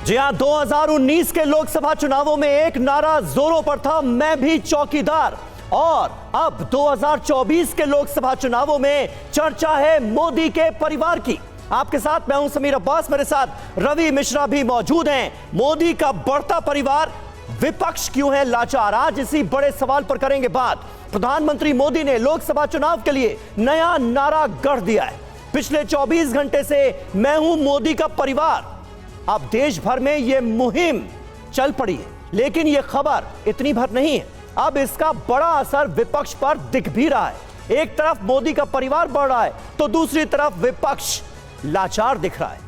जी हां, 2019 के लोकसभा चुनावों में एक नारा जोरों पर था, मैं भी चौकीदार। और अब 2024 के लोकसभा चुनावों में चर्चा है मोदी के परिवार की। आपके साथ मैं हूं समीर अब्बास, मेरे साथ रवि मिश्रा भी मौजूद हैं। मोदी का बढ़ता परिवार, विपक्ष क्यों है लाचार, आज इसी बड़े सवाल पर करेंगे बात। प्रधानमंत्री मोदी ने लोकसभा चुनाव के लिए नया नारा गढ़ दिया है। पिछले 24 घंटे से मैं हूं मोदी का परिवार। अब देश भर में यह मुहिम चल पड़ी है, लेकिन यह खबर इतनी भर नहीं है। अब इसका बड़ा असर विपक्ष पर दिख भी रहा है। एक तरफ मोदी का परिवार बढ़ रहा है, तो दूसरी तरफ विपक्ष लाचार दिख रहा है।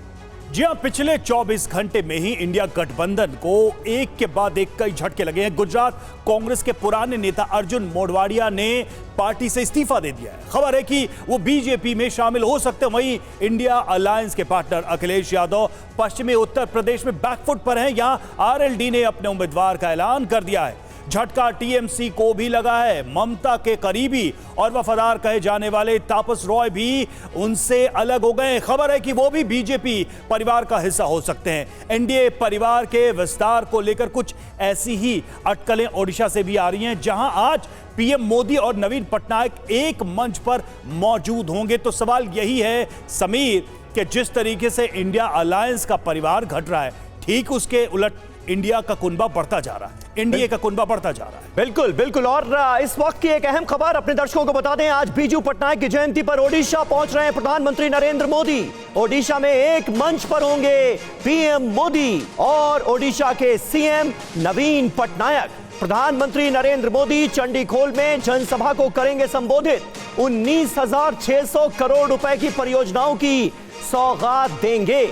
जी हां, पिछले 24 घंटे में ही इंडिया गठबंधन को एक के बाद एक कई झटके लगे हैं। गुजरात कांग्रेस के पुराने नेता अर्जुन मोढवाडिया ने पार्टी से इस्तीफा दे दिया है। खबर है कि वो बीजेपी में शामिल हो सकते हैं। वहीं इंडिया अलायंस के पार्टनर अखिलेश यादव पश्चिमी उत्तर प्रदेश में बैकफुट पर हैं। यहां आरएलडी ने अपने उम्मीदवार का ऐलान कर दिया है। झटका टीएमसी को भी लगा है। ममता के करीबी और वफादार कहे जाने वाले तापस रॉय भी उनसे अलग हो गए। खबर है कि वो भी बीजेपी परिवार का हिस्सा हो सकते हैं। एनडीए परिवार के विस्तार को लेकर कुछ ऐसी ही अटकलें ओडिशा से भी आ रही हैं, जहां आज पीएम मोदी और नवीन पटनायक एक मंच पर मौजूद होंगे। तो सवाल यही है समीर कि जिस तरीके से इंडिया अलायंस का परिवार घट रहा है, ठीक उसके उलट इंडिया का कुनबा बढ़ता जा रहा है। एनडीए का कुनबा बढ़ता जा रहा है। बिल्कुल बिल्कुल। और इस वक्त की एक अहम खबर अपने दर्शकों को बता दें, आज बीजू पटनायक की जयंती पर ओडिशा पहुंच रहे हैं प्रधानमंत्री नरेंद्र मोदी। ओडिशा में एक मंच पर होंगे पीएम मोदी और ओडिशा के सीएम नवीन पटनायक। प्रधानमंत्री नरेंद्र मोदी चंडीखोल में जनसभा को करेंगे संबोधित। 19,600 करोड़ रुपए की परियोजनाओं की सौगात देंगे।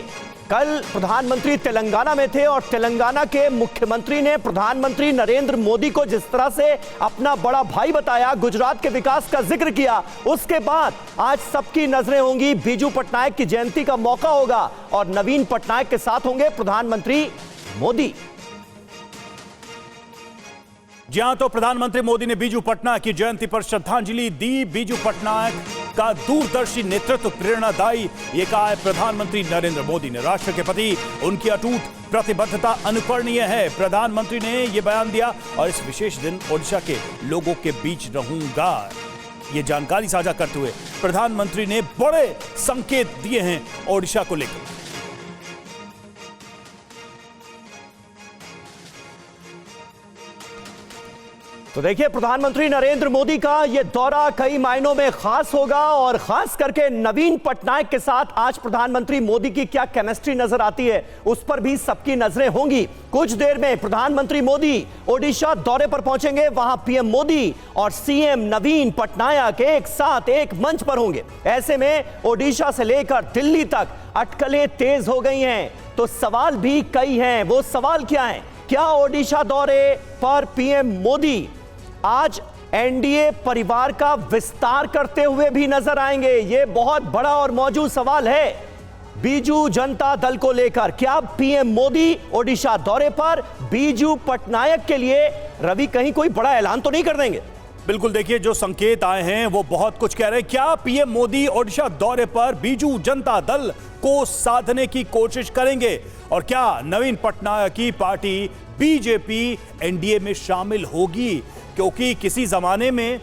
कल प्रधानमंत्री तेलंगाना में थे और तेलंगाना के मुख्यमंत्री ने प्रधानमंत्री नरेंद्र मोदी को जिस तरह से अपना बड़ा भाई बताया, गुजरात के विकास का जिक्र किया, उसके बाद आज सबकी नजरें होंगी बीजू पटनायक की जयंती का मौका होगा और नवीन पटनायक के साथ होंगे प्रधानमंत्री मोदी। जी हां, तो प्रधानमंत्री मोदी ने बीजू पटनायक की जयंती पर श्रद्धांजलि दी। बीजू पटनायक का दूरदर्शी नेतृत्व प्रेरणादायी, ये कहा है प्रधानमंत्री नरेंद्र मोदी ने। राष्ट्र के प्रति उनकी अटूट प्रतिबद्धता अनुकरणीय है, प्रधानमंत्री ने यह बयान दिया। और इस विशेष दिन ओडिशा के लोगों के बीच रहूंगा, ये जानकारी साझा करते हुए प्रधानमंत्री ने बड़े संकेत दिए हैं ओडिशा को लेकर। तो देखिए, प्रधानमंत्री नरेंद्र मोदी का यह दौरा कई मायनों में खास होगा और खास करके नवीन पटनायक के साथ आज प्रधानमंत्री मोदी की क्या केमिस्ट्री नजर आती है, उस पर भी सबकी नजरें होंगी। कुछ देर में प्रधानमंत्री मोदी ओडिशा दौरे पर पहुंचेंगे। वहां पीएम मोदी और सीएम नवीन पटनायक एक साथ एक मंच पर होंगे। ऐसे में ओडिशा से लेकर दिल्ली तक अटकलें तेज हो गई हैं। तो सवाल भी कई हैं। वो सवाल क्या है? क्या ओडिशा दौरे पर पीएम मोदी आज एनडीए परिवार का विस्तार करते हुए भी नजर आएंगे? यह बहुत बड़ा और मौजूद सवाल है बीजू जनता दल को लेकर। क्या पीएम मोदी ओडिशा दौरे पर बीजू पटनायक के लिए रवि कहीं कोई बड़ा ऐलान तो नहीं कर देंगे? बिल्कुल, देखिए जो संकेत आए हैं वो बहुत कुछ कह रहे हैं। क्या पीएम मोदी ओडिशा दौरे पर बीजू जनता दल को साधने की कोशिश करेंगे? और क्या नवीन पटनायक की पार्टी बीजेपी एनडीए में शामिल होगी? क्योंकि किसी जमाने में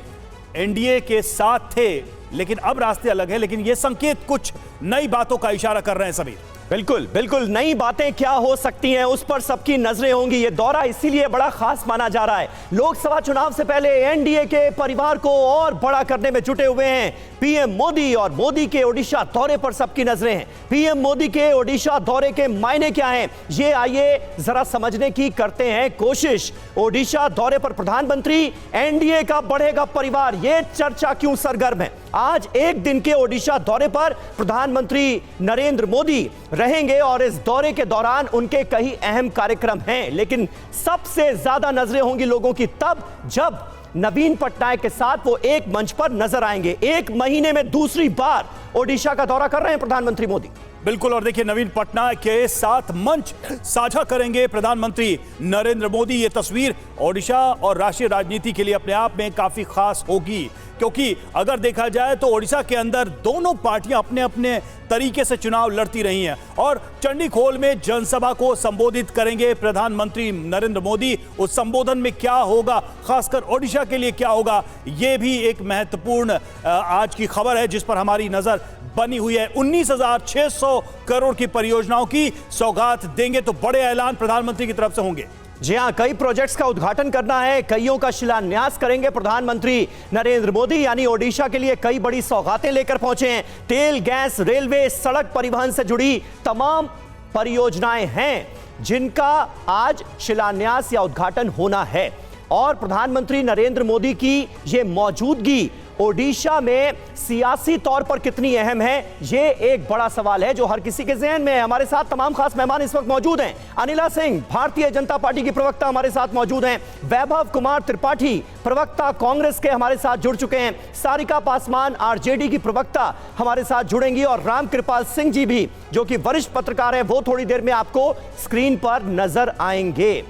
एनडीए के साथ थे, लेकिन अब रास्ते अलग हैं। लेकिन ये संकेत कुछ नई बातों का इशारा कर रहे हैं सभी। बिल्कुल बिल्कुल, नई बातें क्या हो सकती हैं उस पर सबकी नजरें होंगी। यह दौरा इसीलिए बड़ा खास माना जा रहा है। लोकसभा चुनाव से पहले एनडीए के परिवार को और बड़ा करने में जुटे हुए हैं पीएम मोदी, और मोदी के ओडिशा दौरे पर सबकी नजरें हैं। पीएम मोदी के ओडिशा दौरे के मायने क्या हैं, ये आइए जरा समझने की करते हैं कोशिश। ओडिशा दौरे पर प्रधानमंत्री, एनडीए का बढ़ेगा परिवार, यह चर्चा क्यों सरगर्म है? आज एक दिन के ओडिशा दौरे पर प्रधानमंत्री नरेंद्र मोदी रहेंगे और इस दौरे के दौरान उनके कई अहम कार्यक्रम हैं। लेकिन सबसे ज्यादा नजरें होंगी लोगों की तब जब नवीन पटनायक के साथ वो एक मंच पर नजर आएंगे। एक महीने में दूसरी बार ओडिशा का दौरा कर रहे हैं प्रधानमंत्री मोदी। बिल्कुल। और देखिए, नवीन पटनायक के साथ मंच साझा करेंगे प्रधानमंत्री नरेंद्र मोदी। ये तस्वीर ओडिशा और राष्ट्रीय राजनीति के लिए अपने आप में काफी खास होगी, क्योंकि अगर देखा जाए तो ओडिशा के अंदर दोनों पार्टियां अपने अपने तरीके से चुनाव लड़ती रही हैं। और चंडीखोल में जनसभा को संबोधित करेंगे प्रधानमंत्री नरेंद्र मोदी। उस संबोधन में क्या होगा, खासकर ओडिशा के लिए क्या होगा, यह भी एक महत्वपूर्ण आज की खबर है जिस पर हमारी नजर बनी हुई है। 19,600 करोड़ की परियोजनाओं की सौगात देंगे तो बड़े ऐलान प्रधानमंत्री की तरफ से होंगे। जी हां, कई प्रोजेक्ट्स का उद्घाटन करना है, कईयों का शिलान्यास करेंगे प्रधानमंत्री नरेंद्र मोदी। यानी ओडिशा के लिए कई बड़ी सौगातें लेकर पहुंचे हैं। तेल, गैस, रेलवे, सड़क परिवहन से जुड़ी तमाम परियोजनाएं हैं जिनका आज शिलान्यास या उद्घाटन होना है। और प्रधानमंत्री नरेंद्र मोदी की यह मौजूदगी ओडिशा में सियासी तौर पर कितनी अहम है, यह एक बड़ा सवाल है जो हर किसी के ज़हन में है। हमारे साथ तमाम खास मेहमान इस वक्त मौजूद हैं। अनिला सिंह, भारतीय जनता पार्टी की प्रवक्ता, हमारे साथ मौजूद हैं। वैभव कुमार त्रिपाठी, प्रवक्ता कांग्रेस के, हमारे साथ जुड़ चुके हैं। सारिका पासवान, आरजेडी की प्रवक्ता, हमारे साथ जुड़ेंगी। और रामकृपाल सिंह जी भी, जो कि वरिष्ठ पत्रकार हैं, वो थोड़ी देर में आपको स्क्रीन पर नजर आएंगे।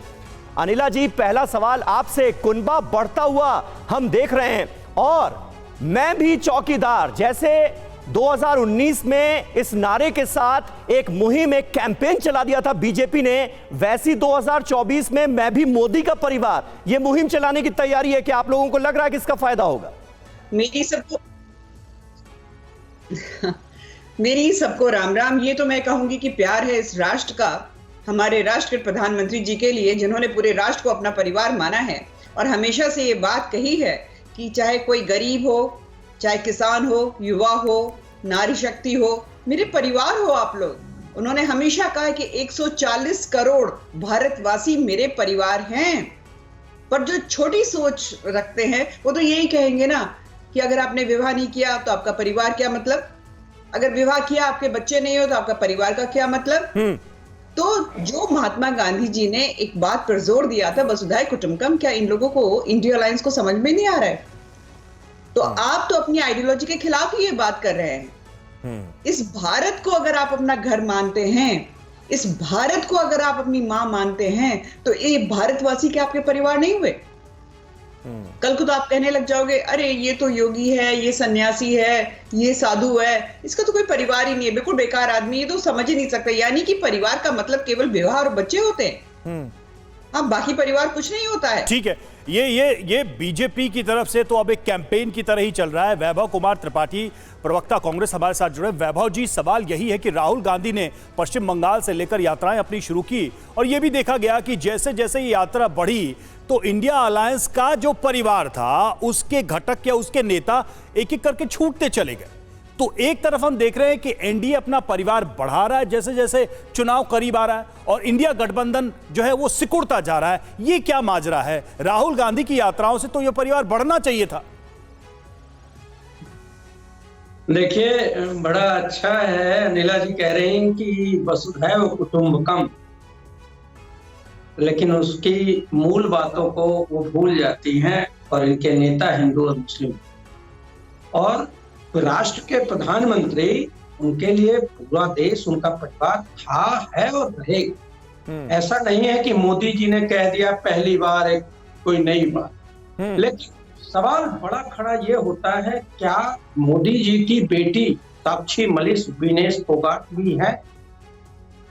अनिला जी, पहला सवाल आपसे। कुनबा बढ़ता हुआ हम देख रहे हैं और मैं भी चौकीदार, जैसे 2019 में इस नारे के साथ एक मुहिम, एक कैंपेन चला दिया था बीजेपी ने, वैसी 2024 में मैं भी मोदी का परिवार, ये मुहिम चलाने की तैयारी है। क्या आप लोगों को लग रहा है कि इसका फायदा होगा? मेरी सबको राम राम। ये तो मैं कहूंगी कि प्यार है इस राष्ट्र का, हमारे राष्ट्र के प्रधानमंत्री जी के लिए, जिन्होंने पूरे राष्ट्र को अपना परिवार माना है और हमेशा से ये बात कही है कि चाहे कोई गरीब हो, चाहे किसान हो, युवा हो, नारी शक्ति हो, मेरे परिवार हो आप लोग। उन्होंने हमेशा कहा है कि 140 करोड़ भारतवासी मेरे परिवार हैं। पर जो छोटी सोच रखते हैं वो तो यही कहेंगे ना कि अगर आपने विवाह नहीं किया तो आपका परिवार क्या मतलब, अगर विवाह किया आपके बच्चे नहीं हो तो आपका परिवार का क्या मतलब। तो जो महात्मा गांधी जी ने एक बात पर जोर दिया था, वसुधैव कुटुंबकम, क्या इन लोगों को, इंडिया अलायंस को समझ में नहीं आ रहा है? तो आप तो अपनी आइडियोलॉजी के खिलाफ ही ये बात कर रहे हैं। इस भारत को अगर आप अपना घर मानते हैं, इस भारत को अगर आप अपनी मां मानते हैं, तो ये भारतवासी के आपके परिवार नहीं हुए? कल को तो आप कहने लग जाओगे, अरे ये तो योगी है, ये सन्यासी है, ये साधु है, इसका तो कोई परिवार ही नहीं है, बिल्कुल बेकार आदमी, ये तो समझ ही नहीं सकता। यानी कि परिवार का मतलब केवल विवाह और बच्चे होते हैं। हाँ, बाकी परिवार कुछ नहीं होता है। ठीक है, ये बीजेपी की तरफ से तो अब एक कैंपेन की तरह ही चल रहा है। वैभव कुमार त्रिपाठी, प्रवक्ता कांग्रेस, हमारे साथ जुड़े। वैभव जी, सवाल यही है कि राहुल गांधी ने पश्चिम बंगाल से लेकर यात्राएं अपनी शुरू की और यह भी देखा गया कि जैसे जैसे ये यात्रा बढ़ी तो इंडिया अलायंस का जो परिवार था, उसके घटक या उसके नेता एक एक करके छूटते चले गए। तो एक तरफ हम देख रहे हैं कि एनडीए अपना परिवार बढ़ा रहा है जैसे जैसे चुनाव करीब आ रहा है, और इंडिया गठबंधन जो है वो सिकुड़ता जा रहा है। ये क्या माजरा है? राहुल गांधी की यात्राओं से तो ये परिवार बढ़ना चाहिए था। देखिए, बड़ा अच्छा है, अनिला जी कह रहे हैं कि वसुधैव कुटुंबकम, लेकिन उसकी मूल बातों को वो भूल जाती हैं और इनके नेता हिंदू और मुस्लिम, और राष्ट्र के प्रधानमंत्री, उनके लिए पूरा देश उनका परिवार था, है और रहेगा। ऐसा नहीं है कि मोदी जी ने कह दिया पहली बार एक कोई नई बात। लेकिन सवाल बड़ा खड़ा ये होता है, क्या मोदी जी की बेटी साक्षी मलिक विनेश फोगाट भी है?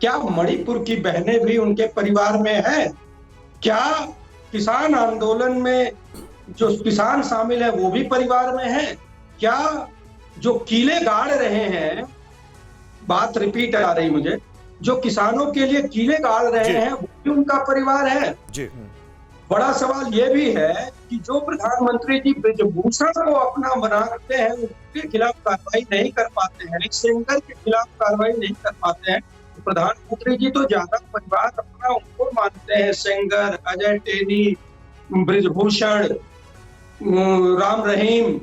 क्या मणिपुर की बहनें भी उनके परिवार में है? क्या किसान आंदोलन में जो किसान शामिल है वो भी परिवार में है? क्या जो कीले गाड़ रहे हैं, बात रिपीट आ रही मुझे, जो किसानों के लिए कीले गाड़ रहे हैं वो भी उनका परिवार है जी। बड़ा सवाल ये भी है कि जो प्रधानमंत्री जी ब्रजभूषण को अपना बनाते हैं, उनके खिलाफ कार्रवाई नहीं कर पाते हैं, सेंगर के खिलाफ कार्रवाई नहीं कर पाते हैं, तो प्रधानमंत्री जी तो ज्यादा परिवार अपना उनको मानते हैं। सेंगर, अजय टेनी, ब्रजभूषण, राम रहीम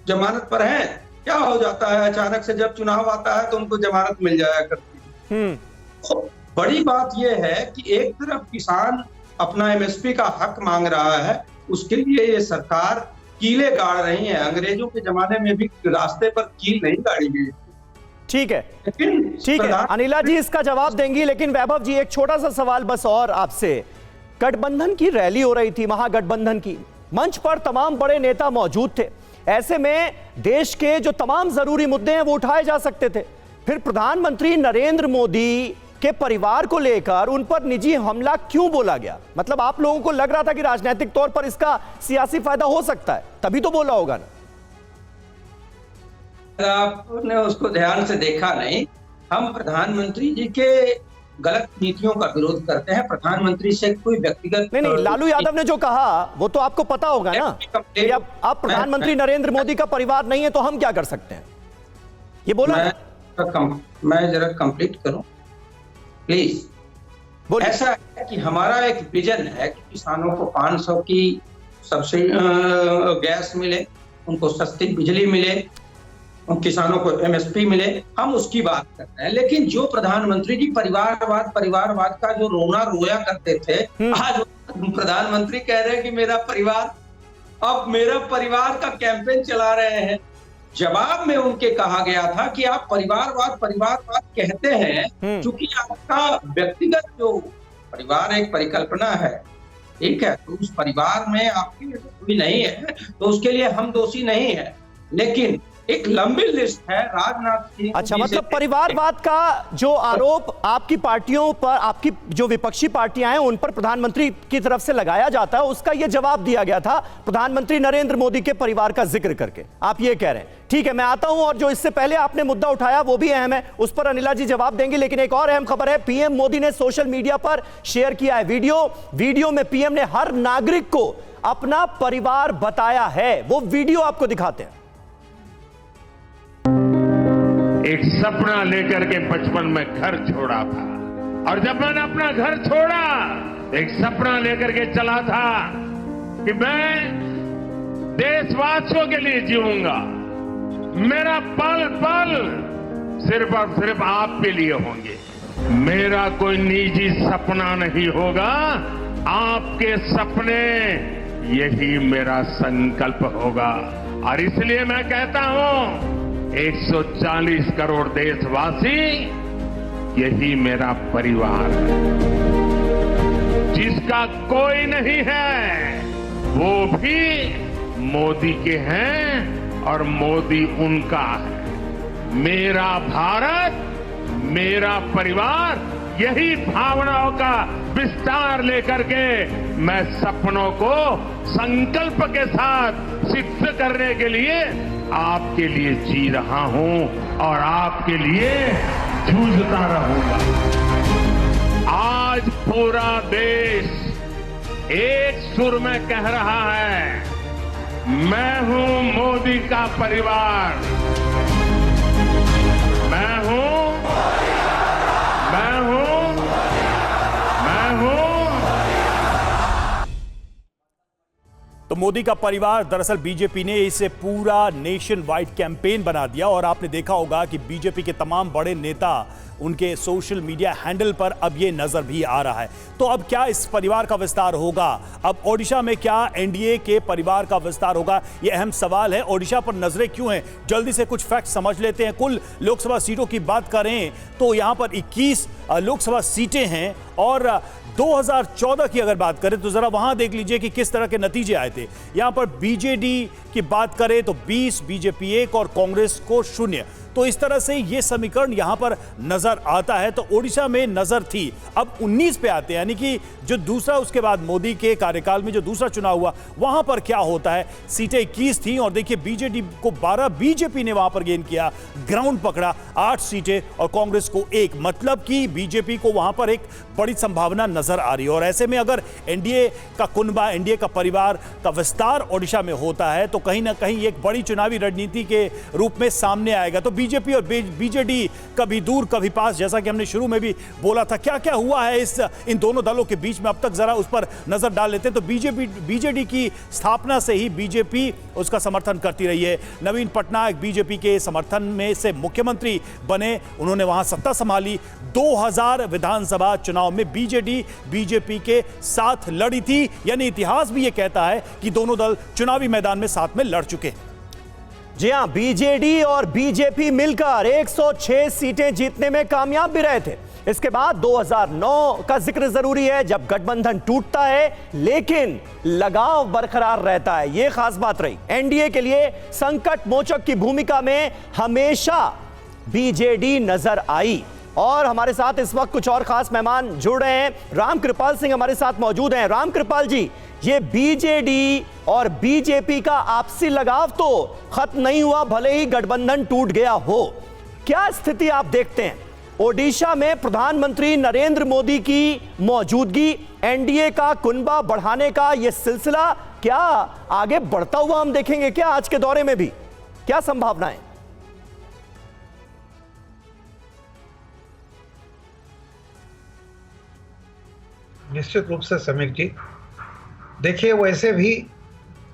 जमानत पर हैं। क्या हो जाता है अचानक से जब चुनाव आता है तो उनको जमानत मिल जाया करती है। तो बड़ी बात यह है कि एक तरफ किसान अपना एमएसपी का हक मांग रहा है, उसके लिए ये सरकार कीले गाड़ रही है। अंग्रेजों के जमाने में भी रास्ते पर कील नहीं गाड़ी गई। ठीक है, लेकिन ठीक है, अनिला जी इसका जवाब देंगी, लेकिन वैभव जी एक छोटा सा सवाल बस और आपसे। गठबंधन की रैली हो रही थी, महागठबंधन की, मंच पर तमाम बड़े नेता मौजूद थे। ऐसे में देश के जो तमाम जरूरी मुद्दे हैं वो उठाए जा सकते थे। फिर प्रधानमंत्री नरेंद्र मोदी के परिवार को लेकर उन पर निजी हमला क्यों बोला गया? मतलब आप लोगों को लग रहा था कि राजनीतिक तौर पर इसका सियासी फायदा हो सकता है, तभी तो बोला होगा ना? आपने उसको ध्यान से देखा नहीं। हम प्रधानमंत्री जी के गलत नीतियों का विरोध करते हैं। प्रधानमंत्री से कोई व्यक्तिगत नहीं, लालू यादव ने जो कहा वो तो आपको पता होगा ना कि अब प्रधानमंत्री नरेंद्र मोदी का परिवार नहीं है तो हम क्या कर सकते हैं, ये बोला। मैं जरा कंप्लीट करूं प्लीज। बोलिए। ऐसा है कि हमारा एक विजन है कि किसानों को 500 की सब्सिडी गैस मिले, उनको सस्ती बिजली मिले, किसानों को एमएसपी मिले, हम उसकी बात कर रहे हैं। लेकिन जो प्रधानमंत्री जी परिवारवाद का जो रोना रोया करते थे, आज प्रधानमंत्री कह रहे हैं कि मेरा परिवार, अब मेरा परिवार का कैंपेन चला रहे हैं। जवाब में उनके कहा गया था कि आप परिवारवाद कहते हैं क्योंकि आपका व्यक्तिगत जो परिवार एक परिकल्पना है, ठीक है, तो उस परिवार में आपकी कोई नहीं है तो उसके लिए हम दोषी नहीं है। लेकिन एक लंबी लिस्ट है राजनाथ सिंह। अच्छा, मतलब परिवारवाद का जो आरोप आपकी पार्टियों पर, आपकी जो विपक्षी पार्टियां हैं उन पर प्रधानमंत्री की तरफ से लगाया जाता है, उसका यह जवाब दिया गया था प्रधानमंत्री नरेंद्र मोदी के परिवार का जिक्र करके, आप ये कह रहे हैं। ठीक है, मैं आता हूं, और जो इससे पहले आपने मुद्दा उठाया वो भी अहम है, उस पर अनिला जी जवाब देंगे। लेकिन एक और अहम खबर है, पीएम मोदी ने सोशल मीडिया पर शेयर किया है वीडियो में पीएम ने हर नागरिक को अपना परिवार बताया है। वो वीडियो आपको दिखाते हैं। एक सपना लेकर के बचपन में घर छोड़ा था, और जब मैंने अपना घर छोड़ा एक सपना लेकर के चला था कि मैं देशवासियों के लिए जीऊंगा, मेरा पल पल सिर्फ और सिर्फ आपके लिए होंगे, मेरा कोई निजी सपना नहीं होगा, आपके सपने, यही मेरा संकल्प होगा। और इसलिए मैं कहता हूं 140 करोड़ देशवासी, यही मेरा परिवार है। जिसका कोई नहीं है वो भी मोदी के हैं और मोदी उनका है। मेरा भारत, मेरा परिवार, यही भावनाओं का विस्तार लेकर के मैं सपनों को संकल्प के साथ सिद्ध करने के लिए आपके लिए जी रहा हूं और आपके लिए जूझता रहूंगा। आज पूरा देश एक सुर में कह रहा है, मैं हूं मोदी का परिवार, मैं हूं, मैं हूं, मैं हूं। तो मोदी का परिवार, दरअसल बीजेपी ने इसे पूरा नेशन वाइड कैंपेन बना दिया, और आपने देखा होगा कि बीजेपी के तमाम बड़े नेता उनके सोशल मीडिया हैंडल पर अब ये नजर भी आ रहा है। तो अब क्या इस परिवार का विस्तार होगा? अब ओडिशा में क्या एनडीए के परिवार का विस्तार होगा? ये अहम सवाल है। ओडिशा पर नजरें क्यों हैं? जल्दी से कुछ फैक्ट समझ लेते हैं। कुल लोकसभा सीटों की बात करें तो यहां पर 21 लोकसभा सीटें हैं, और 2014 की अगर बात करें तो जरा वहां देख लीजिए कि किस तरह के नतीजे आए थे। यहां पर बीजेडी की बात करें तो 20, बीजेपी 1 और कांग्रेस को 0। तो इस तरह से ये समीकरण यहां पर नजर आता है। तो ओडिशा में नजर थी, अब 19 पे आते हैं, यानी कि जो दूसरा, उसके बाद मोदी के कार्यकाल में जो दूसरा चुनाव हुआ वहां पर क्या होता है। सीटें 21 थी, और देखिए बीजेडी को 12 बीजेपी ने वहां पर गेन किया, ग्राउंड पकड़ा, 8 सीटें और कांग्रेस को 1। मतलब कि बीजेपी को वहां पर एक बड़ी संभावना नजर आ रही है। और ऐसे में अगर एनडीए का कुनबा, एनडीए का परिवार का विस्तार ओडिशा में होता है तो कहीं ना कहीं एक बड़ी चुनावी रणनीति के रूप में सामने आएगा। तो बीजेपी और बीजेडी कभी दूर कभी पास, जैसा कि हमने शुरू में भी बोला था। क्या क्या हुआ है इन दोनों दलों के बीच में अब तक, जरा उस पर नजर डाल लेते हैं। तो बीजेडी की स्थापना से ही बीजेपी उसका समर्थन करती रही है। नवीन पटनायक बीजेपी के समर्थन में से मुख्यमंत्री बने, उन्होंने वहां सत्ता संभाली। 2000 विधानसभा चुनाव में बीजेपी के साथ लड़ी थी, यानी इतिहास भी यह कहता है कि दोनों दल चुनावी मैदान में साथ में लड़ चुके हैं। जी हां, बीजेडी और बीजेपी मिलकर 106 सीटें जीतने में कामयाब भी रहे थे। इसके बाद 2009 का जिक्र जरूरी है, जब गठबंधन टूटता है लेकिन लगाव बरकरार रहता है। यह खास बात रही। एनडीए के लिए संकट मोचक की भूमिका में हमेशा बीजेडी नजर आई। और हमारे साथ इस वक्त कुछ और खास मेहमान जुड़ रहे हैं। रामकृपाल सिंह हमारे साथ मौजूद हैं। रामकृपाल जी, ये बीजेडी और बीजेपी का आपसी लगाव तो खत्म नहीं हुआ, भले ही गठबंधन टूट गया हो। क्या स्थिति आप देखते हैं? ओडिशा में प्रधानमंत्री नरेंद्र मोदी की मौजूदगी, एनडीए का कुनबा बढ़ाने का यह सिलसिला क्या आगे बढ़ता हुआ हम देखेंगे क्या आज के दौरे में भी? क्या संभावनाएं? निश्चित रूप से समीर जी, देखिए वैसे भी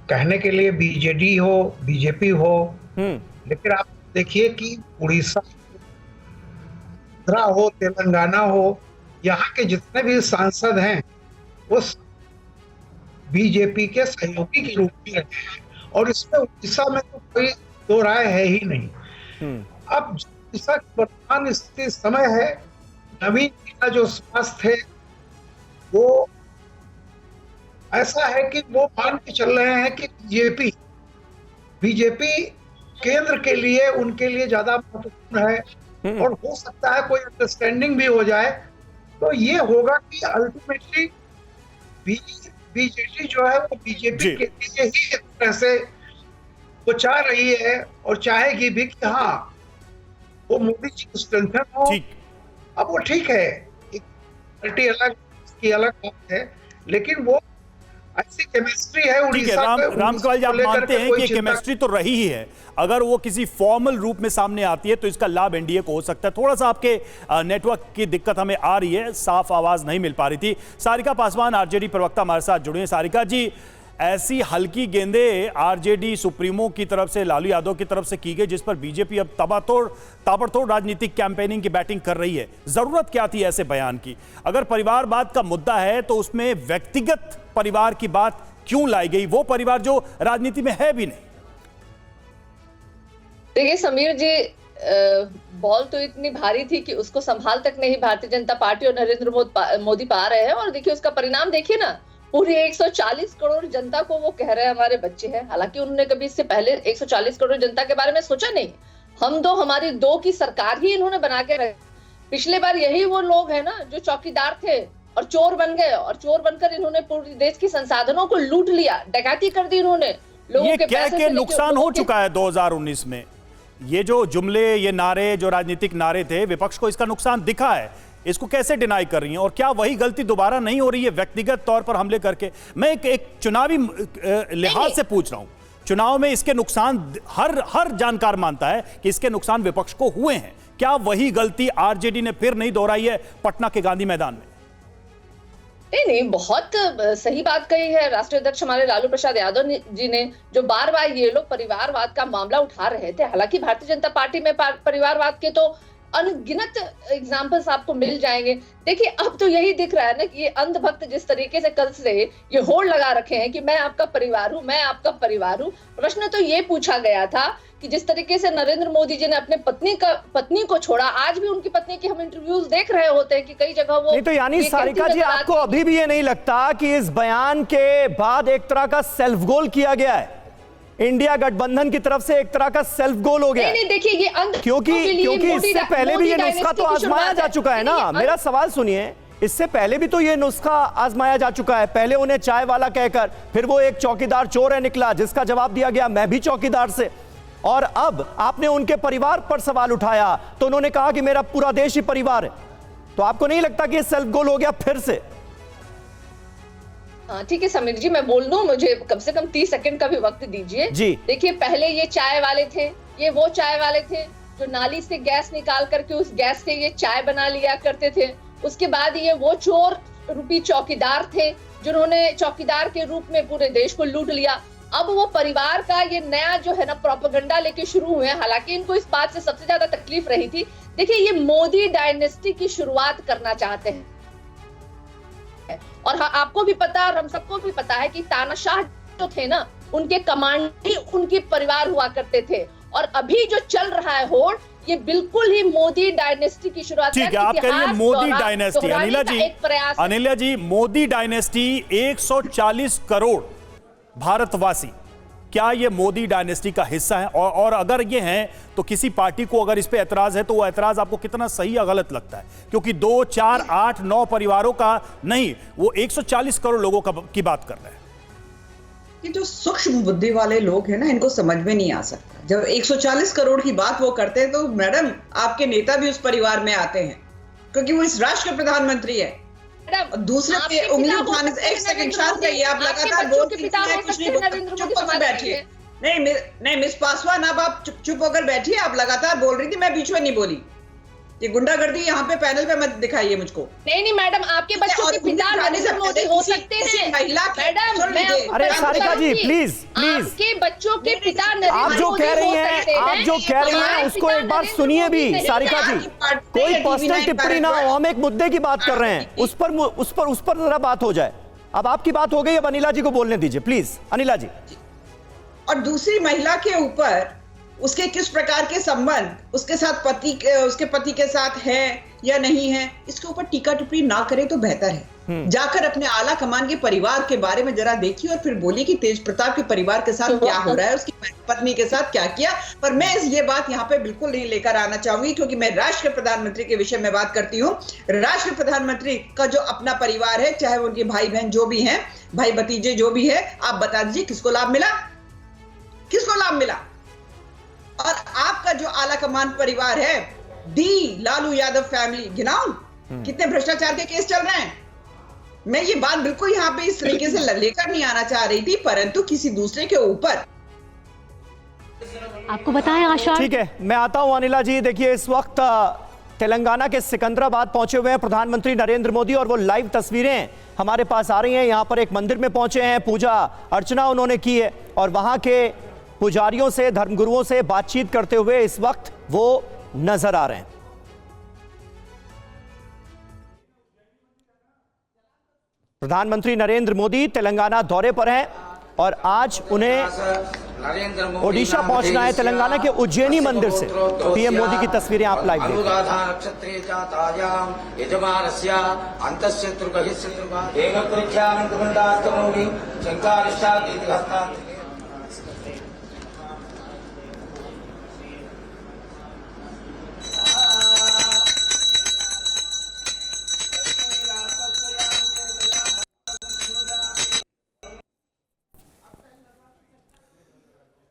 कहने के लिए बीजेडी हो बीजेपी हो, लेकिन आप देखिए कि उड़ीसा हो, तेलंगाना हो, यहाँ के जितने भी सांसद हैं वो बीजेपी के सहयोगी के रूप में रहे हैं और इसमें उड़ीसा में तो कोई दो राय है ही नहीं। अब उड़ीसा की वर्तमान स्थिति समय है, नवीन जी का जो स्वास्थ्य है वो ऐसा है कि वो मान के चल रहे हैं कि बीजेपी केंद्र के लिए उनके लिए ज्यादा महत्वपूर्ण है और हो सकता है कोई अंडरस्टैंडिंग भी हो जाए तो ये होगा कि अल्टीमेटली बीजेपी जो है वो बीजेपी के लिए ही एक तरह से वो चाह रही है और चाहेगी भी कि हाँ वो मोदी जी स्ट्रेंथन हो। अब वो ठीक है, एक पार्टी अलग की अलग बात है, लेकिन वो ऐसी केमिस्ट्री है उड़ीसा में। रामकृपाल जी, आप मानते हैं कि केमिस्ट्री तो रही ही है, अगर वो किसी फॉर्मल रूप में सामने आती है तो इसका लाभ एनडीए को हो सकता है। थोड़ा सा आपके नेटवर्क की दिक्कत हमें आ रही है, साफ आवाज नहीं मिल पा रही थी। सारिका पासवान आरजेडी प्रवक्ता हमारे साथ जुड़े हैं। सारिका जी, ऐसी हल्की गेंदें आरजेडी सुप्रीमो की तरफ से, लालू यादव की तरफ से की गई, जिस पर बीजेपी अब ताबड़तोड़ राजनीतिक कैंपेनिंग की बैटिंग कर रही है। जरूरत क्या थी ऐसे बयान की? अगर परिवारवाद का मुद्दा है तो उसमें व्यक्तिगत परिवार की बात क्यों लाई गई, वो परिवार जो राजनीति में है भी नहीं? देखिए समीर जी, बॉल तो इतनी भारी थी कि उसको संभाल तक नहीं भारतीय जनता पार्टी और नरेंद्र मोदी पा रहे हैं। और देखिए उसका परिणाम देखिए ना, पूरी 140 करोड़ जनता को वो कह रहे हैं हमारे बच्चे हैं। हालांकि उन्होंने कभी इससे पहले 140 करोड़ जनता के बारे में सोचा नहीं। हम दो, हमारी दो की सरकार ही इन्होंने बना के रखी। पिछले बार यही वो लोग हैं ना जो चौकीदार थे और चोर बन गए, और चोर बनकर इन्होंने पूरे देश के संसाधनों को लूट लिया, डकैती कर दी इन्होंने। लोगों के पैसे के नुकसान हो चुका है 2019 में। ये जो जुमले, ये नारे, जो राजनीतिक नारे थे, विपक्ष को इसका नुकसान दिखा है। इसको कैसे डिनाई कर रही हैं? और क्या वही गलती दोबारा नहीं हो रही है व्यक्तिगत तौर पर हमले करके? मैं एक चुनावी लिहाज से पूछ रहा हूं। चुनाव में इसके नुकसान हर जानकार मानता है कि इसके नुकसान विपक्ष को हुए हैं। क्या वही गलती आरजेडी ने फिर नहीं दोहराई है पटना के गांधी मैदान में? नहीं, बहुत सही बात कही है राष्ट्रीय अध्यक्ष हमारे लालू प्रसाद यादव जी ने, जो बार बार ये लोग परिवारवाद का मामला उठा रहे थे। हालांकि भारतीय जनता पार्टी में परिवारवाद के तो अनगिनत एग्जाम्पल्स आपको मिल जाएंगे। देखिए अब तो यही दिख रहा है ना कि ये अंधभक्त जिस तरीके से कल से ये होड़ लगा रखे हैं कि मैं आपका परिवार हूं, मैं आपका परिवार हूं। प्रश्न तो ये पूछा गया था कि जिस तरीके से नरेंद्र मोदी जी ने अपने पत्नी को छोड़ा, आज भी उनकी पत्नी के हम इंटरव्यूज देख रहे होते हैं कि कई जगह वो नहीं। तो यानी सारिका जी, आपको अभी भी ये नहीं लगता कि इस बयान के बाद एक तरह का सेल्फ गोल किया गया है? इंडिया गठबंधन की तरफ से एक तरह का सेल्फ गोल हो गया? नहीं, देखिए ये क्योंकि इससे पहले भी ये नुस्खा तो आजमाया जा चुका है ना। मेरा सवाल सुनिए, इससे पहले भी तो ये नुस्खा आजमाया जा चुका है। पहले उन्हें चाय वाला कहकर, फिर वो एक चौकीदार चोर है निकला, जिसका जवाब दिया गया मैं भी चौकीदार से। और अब आपने उनके परिवार पर सवाल उठाया तो उन्होंने कहा कि मेरा पूरा देश ही परिवार है। तो आपको नहीं लगता कि ये सेल्फ गोल हो गया फिर से? ठीक है समीर जी, मैं बोल दूं, मुझे कम से कम 30 सेकंड का भी वक्त दीजिए। देखिए पहले ये चाय वाले थे, ये वो चाय वाले थे जो नाली से गैस निकाल करके उस गैस से ये चाय बना लिया करते थे। उसके बाद ये वो चोर रूपी चौकीदार थे जिन्होंने चौकीदार के रूप में पूरे देश को लूट लिया। अब वो परिवार का ये नया जो है ना प्रोपेगेंडा लेके शुरू हुए हैं। हालांकि इनको इस बात से सबसे ज्यादा तकलीफ रही थी। देखिए ये मोदी डायनेस्टी की शुरुआत करना चाहते हैं। और हाँ, आपको भी पता और हम सबको भी पता है कि तानाशाह जो थे ना, उनके कमांडर ही उनके परिवार हुआ करते थे। और अभी जो चल रहा है होड़, ये बिल्कुल ही मोदी डायनेस्टी की शुरुआत है। ठीक है, आप कह रही हैं मोदी डायनेस्टी। अनिला जी, मोदी डायनेस्टी 140 करोड़ भारतवासी, क्या ये मोदी डायनेस्टी का हिस्सा है? और अगर ये हैं तो किसी पार्टी को अगर इस पे ऐतराज है तो वो ऐतराज आपको कितना सही या गलत लगता है? क्योंकि 2, 4, 8, 9 परिवारों का नहीं, वो 140 करोड़ लोगों की बात कर रहे हैं। ये जो सूक्ष्म बुद्धि वाले लोग हैं ना, इनको समझ में नहीं आ सकता। जब 140 करोड़ की बात वो करते हैं तो मैडम, आपके नेता भी उस परिवार में आते हैं, क्योंकि वो इस राष्ट्र के प्रधानमंत्री है। दूसरे पे उंगली उठाने से एक सेकंड शांत रहिए। आप लगातार बोलती हैं, कुछ नहीं बोलते, चुप होकर बैठिए। नहीं मिस पासवान, अब आप चुप होकर बैठिए। आप लगातार बोल रही थी, मैं बीच में नहीं बोली। ये गुंडागर्दी यहाँ पे पैनल पे मत दिखाइए मुझको। नहीं मैडम, आपके बच्चों के पिता नरेंद्र मोदी हो सकते हैं। मैडम, अरे सारिका जी प्लीज आपके बच्चों के पिता आप जो कह रही हैं उसको एक बार सुनिए भी। सारिका जी, कोई पर्सनल टिप्पणी ना हो, हम एक मुद्दे की बात कर रहे हैं, उस पर जरा बात हो जाए। अब आपकी बात हो गई, अब अनिला जी को बोलने दीजिए प्लीज। अनिला जी। और दूसरी महिला के ऊपर उसके किस प्रकार के संबंध उसके साथ उसके पति के साथ है या नहीं है, इसके ऊपर टीका टिप्पणी ना करे तो बेहतर है। जाकर अपने आला कमान के परिवार के बारे में जरा देखिए और फिर बोलिए कि तेज प्रताप के परिवार के साथ क्या हो रहा है, उसकी पत्नी के साथ क्या किया। पर मैं ये बात यहाँ पे बिल्कुल नहीं लेकर आना चाहूंगी, क्योंकि मैं राष्ट्र के प्रधानमंत्री के विषय में बात करती हूँ। राष्ट्र प्रधानमंत्री का जो अपना परिवार है, चाहे उनके भाई बहन जो भी हैं, भाई भतीजे जो भी है, आप बता दीजिए किसको लाभ मिला, किसको लाभ मिला। और आपका जो आला कमान परिवार है, लालू यादव फैमिली, गिनाऊं कितने भ्रष्टाचार के केस चल रहे हैं। मैं ये बात बिल्कुल यहाँ पे इस तरीके से लेकर नहीं आना चाह रही थी, परंतु किसी दूसरे के ऊपर। आपको बताएं आशा। ठीक है, मैं आता हूं अनिला जी। देखिए, इस वक्त तेलंगाना के सिकंदराबाद पहुंचे हुए हैं प्रधानमंत्री नरेंद्र मोदी, और वो लाइव तस्वीरें हमारे पास आ रही हैं। यहां पर एक मंदिर में पहुंचे हैं, पूजा अर्चना उन्होंने की है, और वहां के पुजारियों से, धर्मगुरुओं से बातचीत करते हुए इस वक्त वो नजर आ रहे हैं। प्रधानमंत्री नरेंद्र मोदी तेलंगाना दौरे पर हैं और आज उन्हें ओडिशा पहुंचना है। तेलंगाना के उज्जैनी मंदिर से पीएम मोदी की तस्वीरें आप लाइव देख रहे हैं।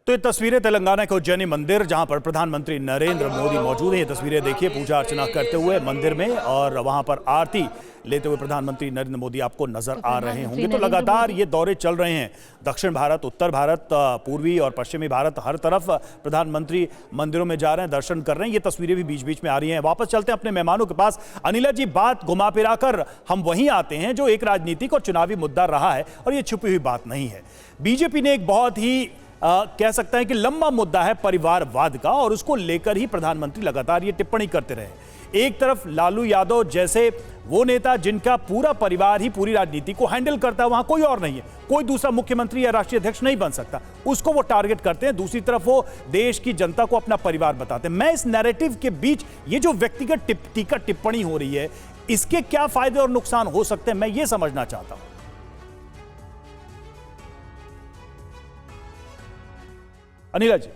तो ये तस्वीरें तेलंगाना के उज्जैनी मंदिर, जहां पर प्रधानमंत्री नरेंद्र मोदी मौजूद हैं। ये तस्वीरें देखिए, पूजा अर्चना करते हुए मंदिर में, और वहां पर आरती लेते हुए प्रधानमंत्री नरेंद्र मोदी आपको नजर आ रहे होंगे। तो लगातार ये दौरे चल रहे हैं, दक्षिण भारत, उत्तर भारत, पूर्वी और पश्चिमी भारत, हर तरफ प्रधानमंत्री मंदिरों में जा रहे हैं, दर्शन कर रहे हैं। ये तस्वीरें भी बीच बीच में आ रही हैं। वापस चलते हैं अपने मेहमानों के पास। अनिला जी, बात घुमा फिरा कर हम वहीं आते हैं जो एक राजनीतिक और चुनावी मुद्दा रहा है, और ये छुपी हुई बात नहीं है। बीजेपी ने एक बहुत ही कह सकता है कि लंबा मुद्दा है परिवारवाद का, और उसको लेकर ही प्रधानमंत्री लगातार ये टिप्पणी करते रहे। एक तरफ लालू यादव जैसे वो नेता जिनका पूरा परिवार ही पूरी राजनीति को हैंडल करता है, वहां कोई और नहीं है, कोई दूसरा मुख्यमंत्री या राष्ट्रीय अध्यक्ष नहीं बन सकता, उसको वो टारगेट करते हैं। दूसरी तरफ वो देश की जनता को अपना परिवार बताते हैं। मैं इस नैरेटिव के बीच ये जो व्यक्तिगत टीका टिप्पणी हो रही है, इसके क्या फायदे और नुकसान हो सकते हैं, मैं ये समझना चाहता हूं। अनिला जी।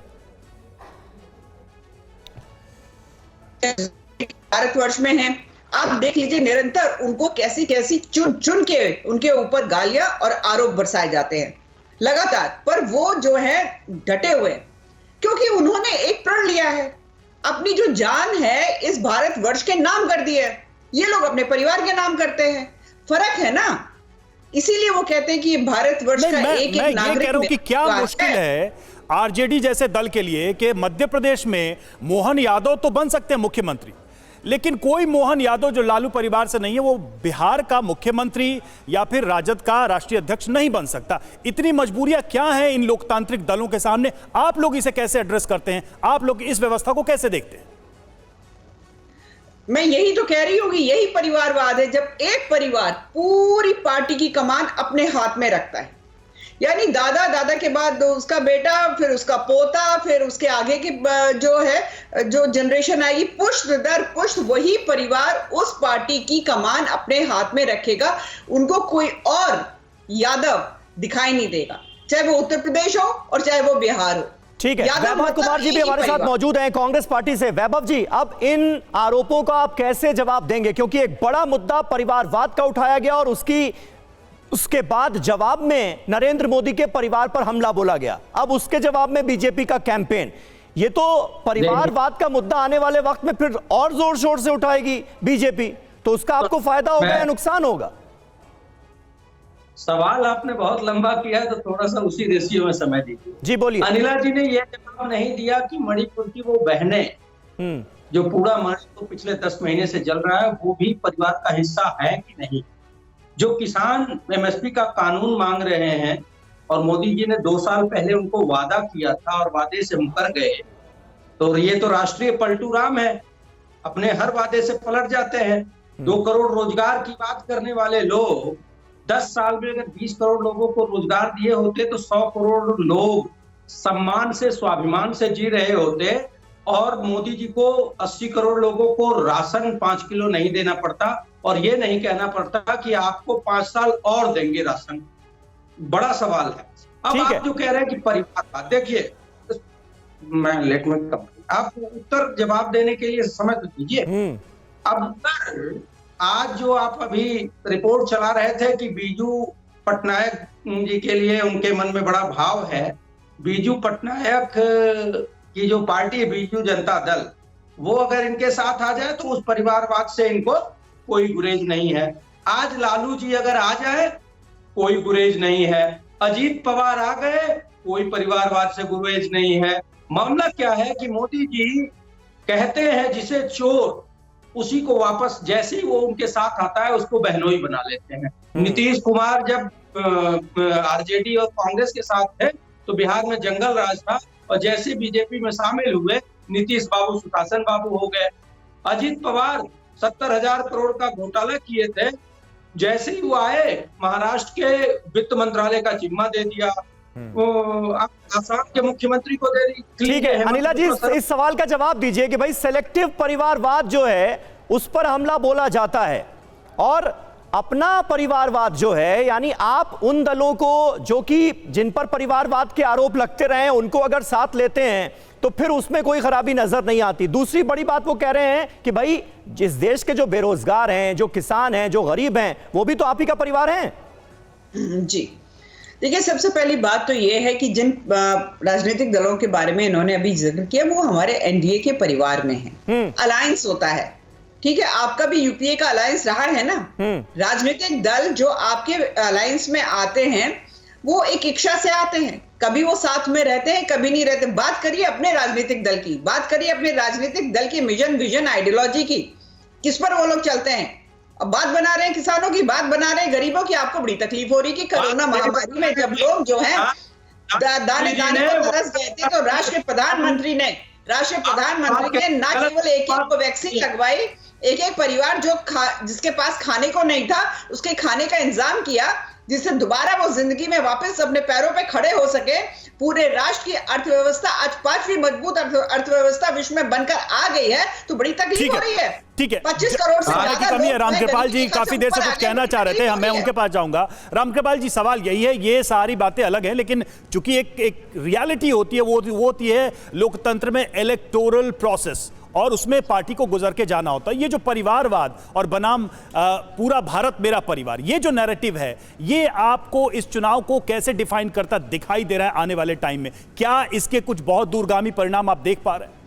भारतवर्ष में हैं, आप देख लीजिए निरंतर उनको कैसी कैसी चुन चुन के उनके ऊपर गालियां और आरोप बरसाए जाते हैं लगातार। पर वो जो है डटे हुए, क्योंकि उन्होंने एक प्रण लिया है, अपनी जो जान है इस भारतवर्ष के नाम कर दी है। ये लोग अपने परिवार के नाम करते हैं, फर्क है ना। इसीलिए वो कहते हैं कि भारतवर्ष का एक एक नागरिक कह रहा हूं कि क्या मुश्किल है आरजेडी जैसे दल के लिए कि मध्य प्रदेश में मोहन यादव तो बन सकते हैं मुख्यमंत्री, लेकिन कोई मोहन यादव जो लालू परिवार से नहीं है वो बिहार का मुख्यमंत्री या फिर राजद का राष्ट्रीय अध्यक्ष नहीं बन सकता। इतनी मजबूरियां क्या हैं इन लोकतांत्रिक दलों के सामने? आप लोग इसे कैसे एड्रेस करते हैं? आप लोग इस व्यवस्था को कैसे देखते हैं? मैं यही तो कह रही हूँ कि यही परिवारवाद है, जब एक परिवार पूरी पार्टी की कमान अपने हाथ में रखता है। यानी दादा, दादा के बाद उसका बेटा, फिर उसका पोता, फिर उसके आगे की जो है जो जनरेशन आएगी, पुष्ट दर पुष्ट वही परिवार उस पार्टी की कमान अपने हाथ में रखेगा। उनको कोई और यादव दिखाई नहीं देगा, चाहे वो उत्तर प्रदेश हो और चाहे वो बिहार हो। ठीक है, वैभव कुमार जी भी हमारे साथ मौजूद हैं कांग्रेस पार्टी से। वैभव जी, अब इन आरोपों का आप कैसे जवाब देंगे, क्योंकि एक बड़ा मुद्दा परिवारवाद का उठाया गया और उसके बाद जवाब में नरेंद्र मोदी के परिवार पर हमला बोला गया, अब उसके जवाब में बीजेपी का कैंपेन। ये तो परिवारवाद का मुद्दा आने वाले वक्त में फिर और जोर शोर से उठाएगी बीजेपी, तो उसका आपको फायदा होगा या नुकसान होगा? सवाल आपने बहुत लंबा किया है, तो थोड़ा सा उसी रेशियो में समय दीजिए। जी बोलिए। अनिला जी ने यह जवाब नहीं दिया कि मणिपुर की वो बहनें जो पूरा मणिपुर पिछले 10 महीने से जल रहा है वो भी परिवार का हिस्सा है कि नहीं। जो किसान एमएसपी का कानून मांग रहे हैं और मोदी जी ने 2 साल पहले उनको वादा किया था और वादे से मुकर गए, तो ये तो राष्ट्रीय पलटू राम है, अपने हर वादे से पलट जाते हैं। 2 करोड़ रोजगार की बात करने वाले लोग 10 साल में अगर 20 करोड़ लोगों को रोजगार दिए होते तो 100 करोड़ लोग सम्मान से, स्वाभिमान से जी रहे होते और मोदी जी को 80 करोड़ लोगों को राशन 5 किलो नहीं देना पड़ता और ये नहीं कहना पड़ता कि आपको 5 साल और देंगे राशन। बड़ा सवाल है। अब आप जो कह रहे हैं कि परिवार, देखिए मैं लेट में आप उत्तर जवाब देने के लिए समय तो दीजिए। अब उत्तर, आज जो आप अभी रिपोर्ट चला रहे थे कि बीजू पटनायक जी के लिए उनके मन में बड़ा भाव है, बीजू पटनायक की जो पार्टी है बीजू जनता दल, वो अगर इनके साथ आ जाए तो उस परिवारवाद से इनको कोई गुरेज नहीं है। आज लालू जी अगर आ जाए कोई गुरेज नहीं है, अजीत पवार आ गए कोई परिवारवाद से गुरेज नहीं है। मामला क्या है कि मोदी जी कहते हैं जिसे चोर, उसी को वापस जैसे ही वो उनके साथ आता है उसको बहनोई बना लेते हैं। नीतीश कुमार जब आरजेडी और कांग्रेस के साथ थे तो बिहार में जंगल राज था और जैसे बीजेपी में शामिल हुए नीतीश बाबू सुशासन बाबू हो गए। अजीत पवार 70,000 करोड़ का घोटाला किए थे, जैसे ही वो आए महाराष्ट्र के वित्त मंत्रालय का जिम्मा दे दिया, आसाम के मुख्यमंत्री को दे दी। ठीक है अनिला जी, इस सवाल का जवाब दीजिए कि भाई सेलेक्टिव परिवारवाद जो है उस पर हमला बोला जाता है और अपना परिवारवाद जो है, यानी आप उन दलों को जो कि जिन पर परिवारवाद के आरोप लगते रहे उनको अगर साथ लेते हैं तो फिर उसमें कोई खराबी नजर नहीं आती। दूसरी बड़ी बात वो कह रहे हैं कि भाई जिस देश के जो बेरोजगार हैं, जो किसान हैं, जो गरीब हैं, वो भी तो आप ही का परिवार हैं। जी देखिए, सबसे पहली बात तो ये है कि जिन राजनीतिक दलों के बारे में इन्होंने अभी जिक्र किया वो हमारे एनडीए के परिवार में है। अलायंस होता है, ठीक है, आपका भी यूपीए का अलायंस रहा है ना। राजनीतिक दल जो आपके अलायंस में आते हैं वो एक इच्छा से आते हैं, कभी वो साथ में रहते हैं कभी नहीं रहते। बात करिए अपने राजनीतिक दल की, बात करिए अपने राजनीतिक दल की मिशन, विजन, आइडियोलॉजी की, किस पर वो लोग चलते हैं। अब बात बना रहे हैं किसानों की, बात बना रहे हैं गरीबों की। आपको बड़ी तकलीफ हो रही कि कोरोना महामारी में जब लोग जो है दाने दाने को तरस गए थे तो राष्ट्रीय प्रधानमंत्री ने ना केवल एक को वैक्सीन लगवाई, एक परिवार जो जिसके पास खाने को नहीं था उसके खाने का इंतजाम किया, जिससे दोबारा वो जिंदगी में वापस अपने पैरों पे खड़े हो सके। पूरे राष्ट्र की अर्थव्यवस्था आज 5वीं मजबूत अर्थव्यवस्था विश्व में बनकर आ गई है, तो बड़ी तकलीफ हो रही है। ठीक है, 25 करोड़ से ज्यादा कमी है। रामकृपाल जी काफी देर से कुछ कहना चाह रहे थे, मैं उनके पास जाऊंगा। रामकृपाल जी, सवाल यही है, ये सारी बातें अलग हैं लेकिन चूंकि एक रियलिटी होती है, वो होती है लोकतंत्र में इलेक्टोरल प्रोसेस और उसमें पार्टी को गुजर के जाना होता है। ये जो परिवारवाद और बनाम पूरा भारत मेरा परिवार, ये जो नैरेटिव है, ये आपको इस चुनाव को कैसे डिफाइन करता दिखाई दे रहा है आने वाले टाइम में? क्या इसके कुछ बहुत दूरगामी परिणाम आप देख पा रहे हैं?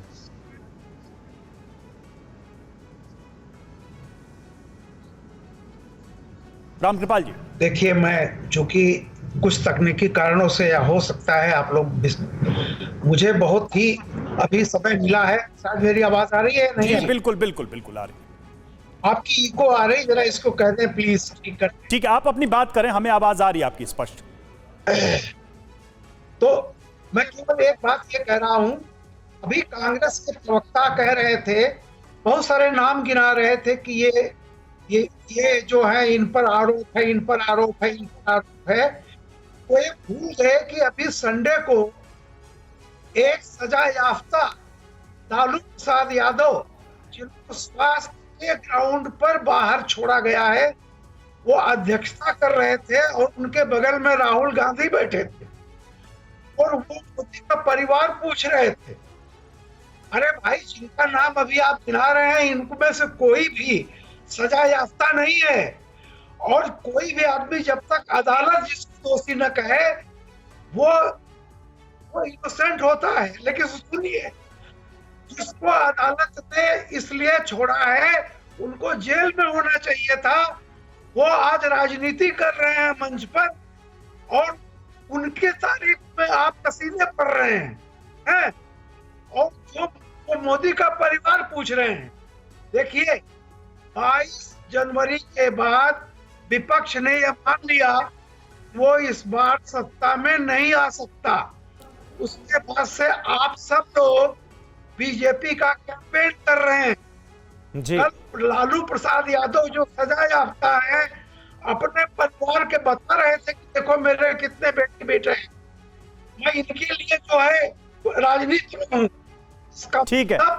रामकृपाल जी, देखिए, मैं चूंकि कुछ तकनीकी कारणों से या हो सकता है आप लोग, मुझे बहुत ही अभी समय मिला है। शायद मेरी आवाज आ रही है? नहीं, बिल्कुल बिल्कुल बिल्कुल आ रही है। आपकी इको आ रही, जरा इसको कह दें प्लीज। ठीक है, आप अपनी बात करें, हमें आवाज आ रही है आपकी स्पष्ट। तो मैं केवल एक बात ये कह रहा हूं, अभी कांग्रेस के प्रवक्ता कह रहे थे, बहुत सारे नाम गिना रहे थे कि ये जो है इन पर आरोप है, इन पर आरोप है, इन पर आरोप है। वो ये भूल गए कि अभी संडे को एक सजा याफ्ता लालू प्रसाद यादव, जिनको स्वास्थ्य के ग्राउंड पर बाहर छोड़ा गया है, वो अध्यक्षता कर रहे थे और उनके बगल में राहुल गांधी बैठे थे और वो मोदी का परिवार पूछ रहे थे, अरे भाई जिनका नाम अभी आप गिना रहे हैं इनमें से कोई भी सजा याफ्ता नहीं है, और कोई भी आदमी जब तक अदालत जिसको दोषी न कहे वो इनोसेंट होता है। लेकिन सुनिए, जिसको अदालत ने इसलिए छोड़ा है उनको जेल में होना चाहिए था, वो आज राजनीति कर रहे हैं मंच पर और उनकी तारीफ में आप पसीने पड़ रहे हैं और जो वो मोदी का परिवार पूछ रहे हैं। देखिए 22 जनवरी के बाद विपक्ष ने यह मान लिया वो इस बार सत्ता में नहीं आ सकता। उसके बाद से आप सब लोग बीजेपी का कैंपेन कर रहे हैं जी। कल लालू प्रसाद यादव जो सजा याफ्ता है अपने परिवार के बता रहे थे कि देखो मेरे कितने बेटे बेटे हैं, मैं इनके लिए जो है राजनीति में हूँ। ठीक है।